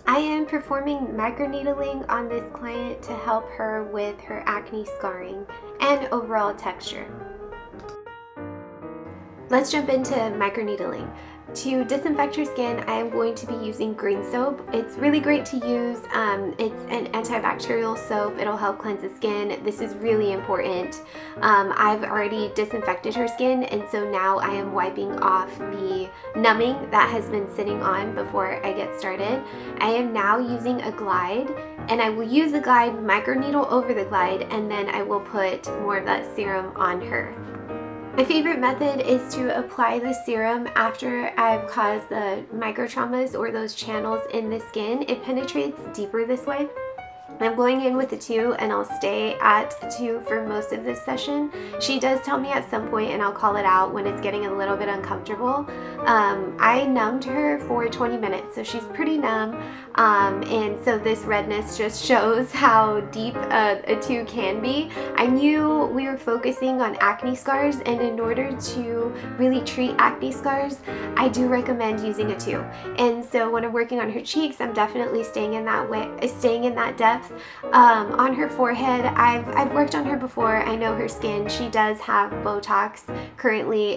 I am performing microneedling on this client to help her with her acne scarring and overall texture. Let's jump into microneedling. To disinfect your skin, I am going to be using green soap. It's really great to use. It's an antibacterial soap. It'll help cleanse the skin. This is really important. I've already disinfected her skin, and so now I am wiping off the numbing that has been sitting on before I get started. I am now using a glide, and I will use the glide, microneedle over the glide, and then I will put more of that serum on her. My favorite method is to apply the serum after I've caused the microtraumas or those channels in the skin. It penetrates deeper this way. I'm going in with a 2 and I'll stay at a 2 for most of this session. She does tell me at some point, and I'll call it out when it's getting a little bit uncomfortable. I numbed her for 20 minutes, so she's pretty numb, and so this redness just shows how deep a 2 can be. I knew we were focusing on acne scars, and in order to really treat acne scars, I do recommend using a 2. And so when I'm working on her cheeks, I'm definitely staying in that depth. On her forehead, I've worked on her before. I know her skin. She does have Botox. Currently,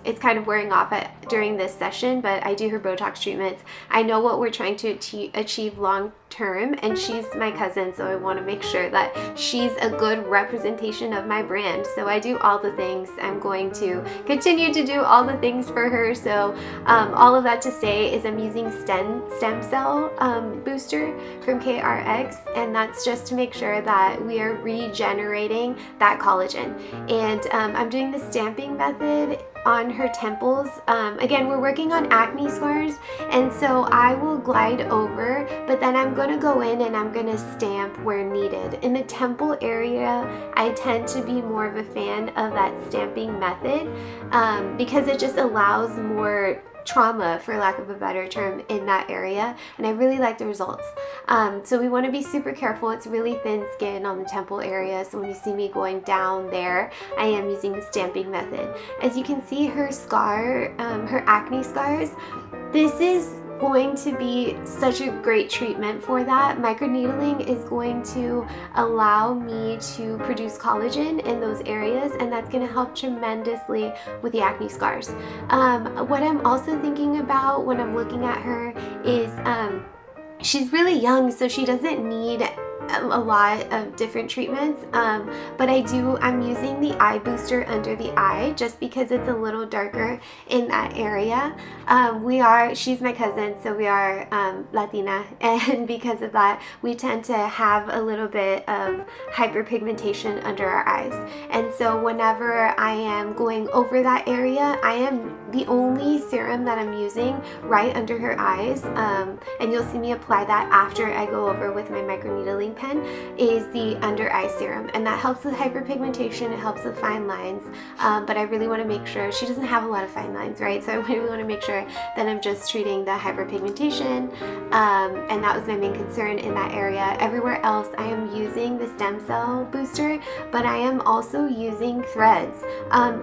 it's kind of wearing off during this session, but I do her Botox treatments. I know what we're trying to achieve long term, and she's my cousin, so I want to make sure that she's a good representation of my brand. So I do all the things. I'm going to continue to do all the things for her. So all of that to say is I'm using stem cell booster from KRX, and that's just to make sure that we are regenerating that collagen. And I'm doing the stamping method on her temples. Again, we're working on acne scars, and so I will glide over, but then I'm going to go in and I'm going to stamp where needed. In the temple area, I tend to be more of a fan of that stamping method because it just allows more trauma, for lack of a better term, in that area, and I really like the results. So we want to be super careful. It's really thin skin on the temple area, so when you see me going down there, I am using the stamping method. As you can see, her scar, her acne scars, this is going to be such a great treatment for that. Microneedling is going to allow me to produce collagen in those areas, and that's going to help tremendously with the acne scars. What I'm also thinking about when I'm looking at her is she's really young, so she doesn't need a lot of different treatments, but I'm using the eye booster under the eye just because it's a little darker in that area. She's my cousin, so we are Latina, and because of that, we tend to have a little bit of hyperpigmentation under our eyes. And so whenever I am going over that area, I am the only serum that I'm using right under her eyes, and you'll see me apply that after I go over with my microneedling pen, is the under eye serum, and that helps with hyperpigmentation. It helps with fine lines, but I really want to make sure she doesn't have a lot of fine lines, right? So I really want to make sure that I'm just treating the hyperpigmentation, and that was my main concern in that area. Everywhere else, I am using the stem cell booster, but I am also using threads.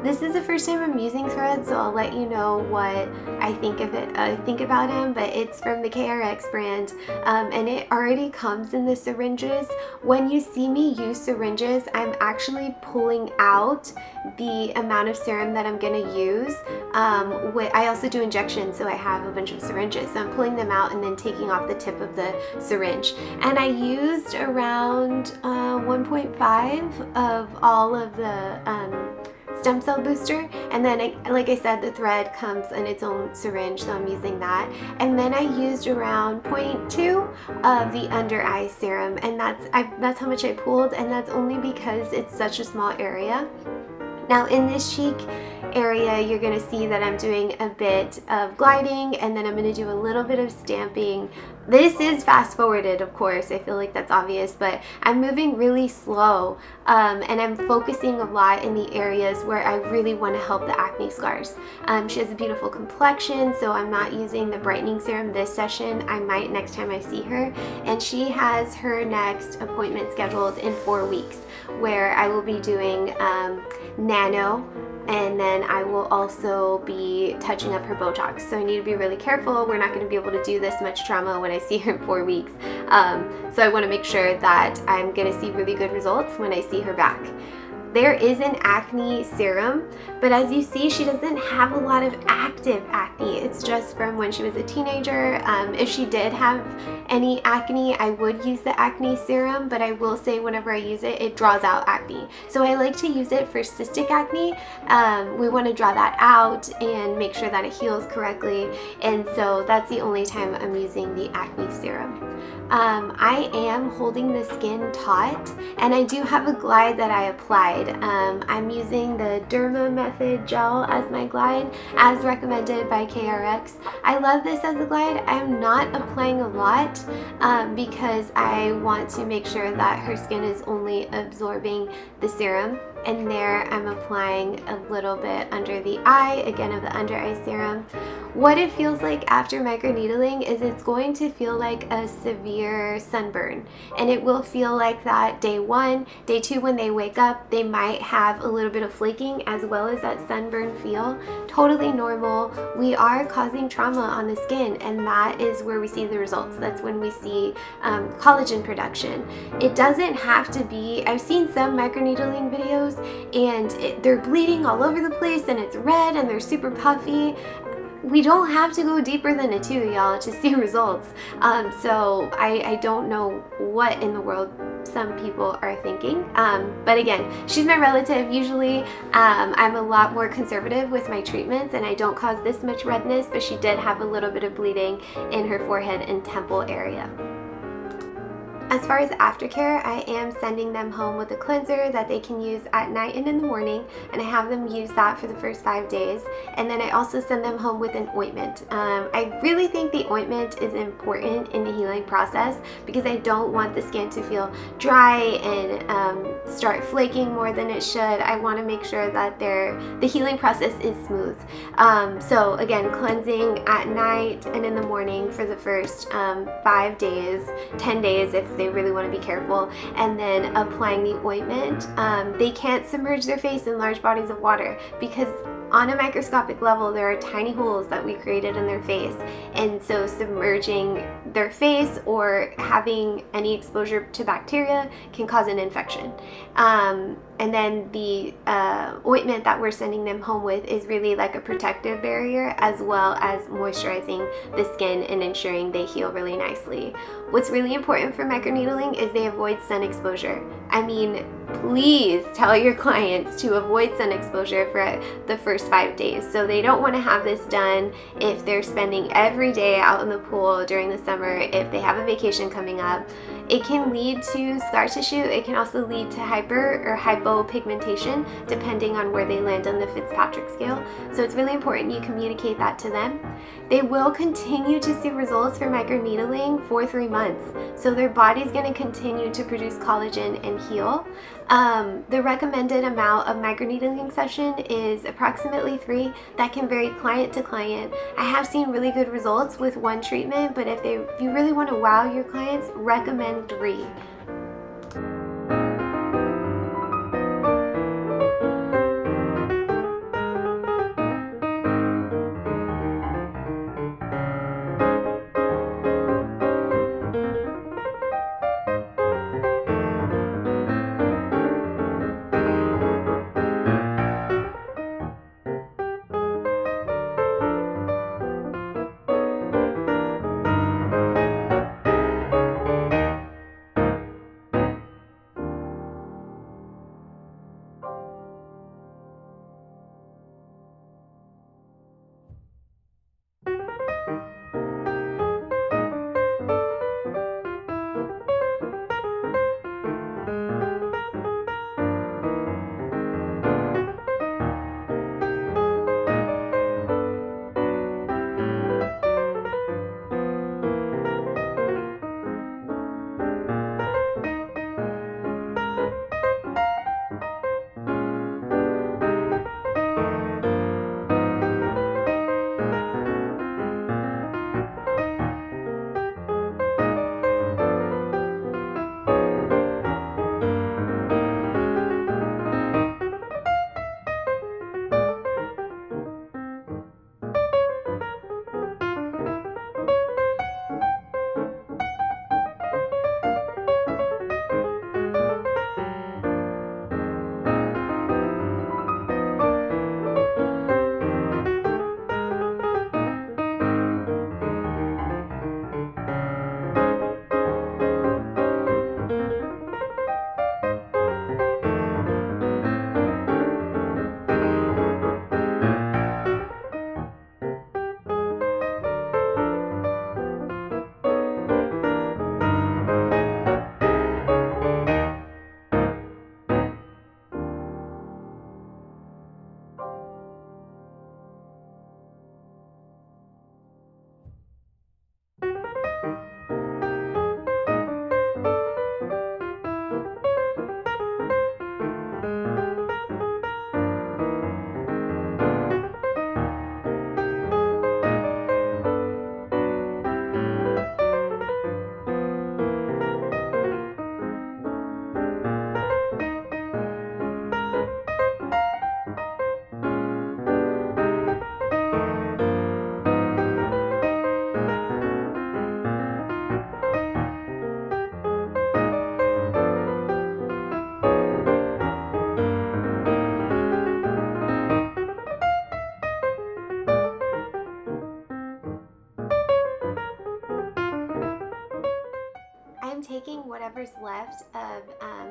This is the first time I'm using threads, so I'll let you know what I think about them, but it's from the KRX brand, and it already comes in the syringes. When you see me use syringes, I'm actually pulling out the amount of serum that I'm going to use. I also do injections, so I have a bunch of syringes, so I'm pulling them out and then taking off the tip of the syringe. And I used around 1.5 of all of the stem cell booster, and then like I said, the thread comes in its own syringe, so I'm using that. And then I used around 0.2 of the under eye serum, and that's how much I pulled, and that's only because it's such a small area. Now in this cheek area, you're going to see that I'm doing a bit of gliding, and then I'm going to do a little bit of stamping. This is fast forwarded, of course. I feel like that's obvious, but I'm moving really slow, and I'm focusing a lot in the areas where I really want to help the acne scars. She has a beautiful complexion, so I'm not using the brightening serum this session. I might next time I see her, and she has her next appointment scheduled in 4 weeks, where I will be doing neck nano, and then I will also be touching up her Botox. So I need to be really careful. We're not going to be able to do this much trauma when I see her in 4 weeks. So I want to make sure that I'm going to see really good results when I see her back. There is an acne serum, but as you see, she doesn't have a lot of active acne. It's just from when she was a teenager. If she did have any acne, I would use the acne serum, but I will say whenever I use it, it draws out acne. So I like to use it for cystic acne. We want to draw that out and make sure that it heals correctly, and so that's the only time I'm using the acne serum. I am holding the skin taut, and I do have a glide that I applied. I'm using the Derma Method gel as my glide, as recommended by KRX. I love this as a glide. I'm not applying a lot because I want to make sure that her skin is only absorbing the serum. And there I'm applying a little bit under the eye, again of the under eye serum. What it feels like after microneedling is it's going to feel like a severe sunburn, and it will feel like that day 1, day 2 when they wake up. They might have a little bit of flaking as well as that sunburn feel. Totally normal. We are causing trauma on the skin, and that is where we see the results. That's when we see collagen production. It doesn't have to be, I've seen some microneedling videos and they're bleeding all over the place and it's red and they're super puffy. We don't have to go deeper than a 2, y'all, to see results. So I don't know what in the world some people are thinking. But again, she's my relative. Usually I'm a lot more conservative with my treatments and I don't cause this much redness, but she did have a little bit of bleeding in her forehead and temple area. As far as aftercare, I am sending them home with a cleanser that they can use at night and in the morning, and I have them use that for the first 5 days. And then I also send them home with an ointment. I really think the ointment is important in the healing process because I don't want the skin to feel dry and start flaking more than it should. I want to make sure that the healing process is smooth. So again, cleansing at night and in the morning for the first 5 days, 10 days if they really want to be careful, and then applying the ointment. They can't submerge their face in large bodies of water because on a microscopic level there are tiny holes that we created in their face, and so submerging their face or having any exposure to bacteria can cause an infection. And then the ointment that we're sending them home with is really like a protective barrier as well as moisturizing the skin and ensuring they heal really nicely. What's really important for microneedling is they avoid sun exposure. I mean, please tell your clients to avoid sun exposure for the first 5 days. So they don't want to have this done if they're spending every day out in the pool during the summer, if they have a vacation coming up. It can lead to scar tissue. It can also lead to hyper or hypopigmentation depending on where they land on the Fitzpatrick scale. So it's really important you communicate that to them. They will continue to see results for microneedling for 3 months. So their body's going to continue to produce collagen and heal. The recommended amount of microneedling session is approximately 3. That can vary client to client. I have seen really good results with 1 treatment, but if you really want to wow your clients, recommend 3. taking whatever's left of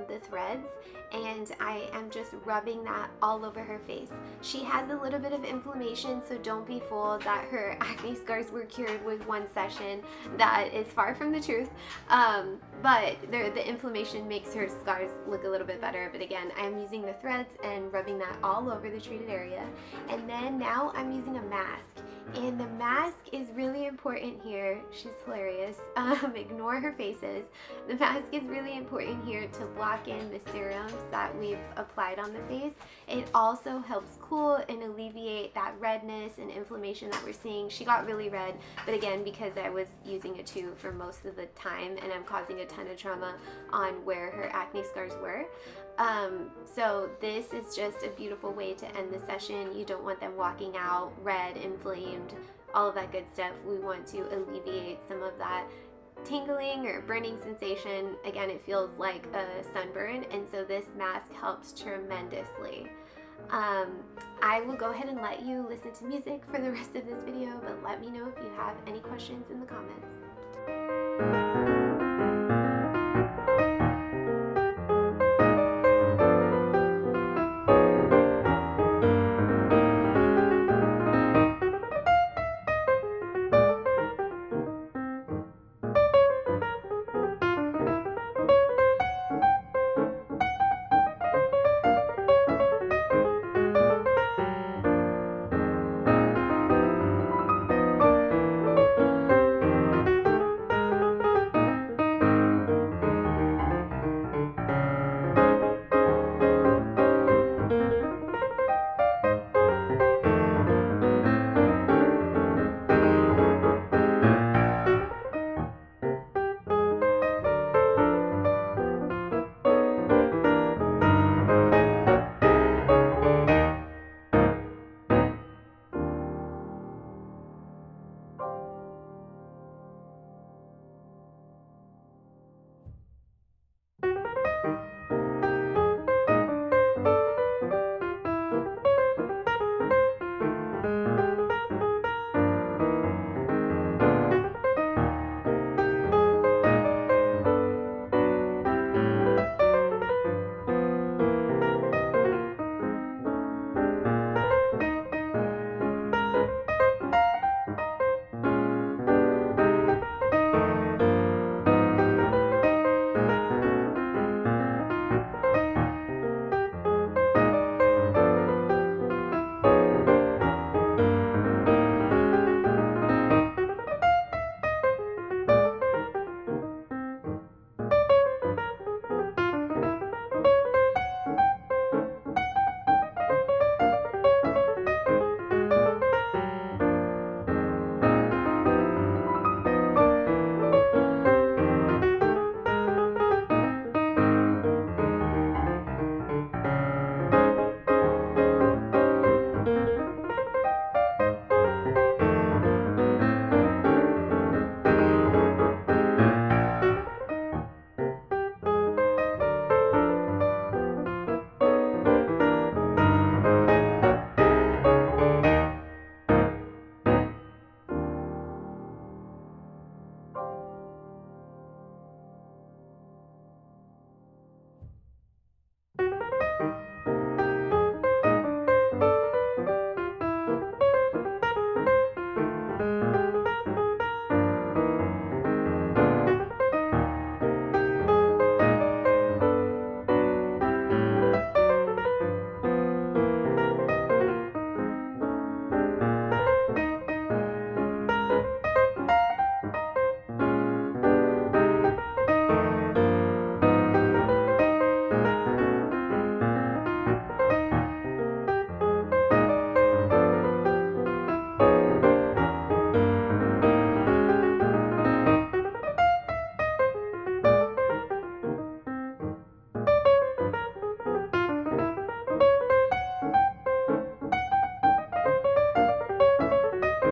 the threads and I am just rubbing that all over her face. She has a little bit of inflammation, so don't be fooled that her acne scars were cured with one session. That is far from the truth, but the inflammation makes her scars look a little bit better. But again, I'm using the threads and rubbing that all over the treated area. And then now I'm using a mask. And the mask is really important here. She's hilarious. Ignore her faces. The mask is really important here to block in the serums that we've applied on the face. It also helps cool and alleviate that redness and inflammation that we're seeing. She got really red, but again, because I was using a tube for most of the time and I'm causing a ton of trauma on where her acne scars were. So this is just a beautiful way to end the session. You don't want them walking out red, inflamed, all of that good stuff. We want to alleviate some of that tingling or burning sensation. Again, it feels like a sunburn, and so this mask helps tremendously. I will go ahead and let you listen to music for the rest of this video, but let me know if you have any questions in the comments.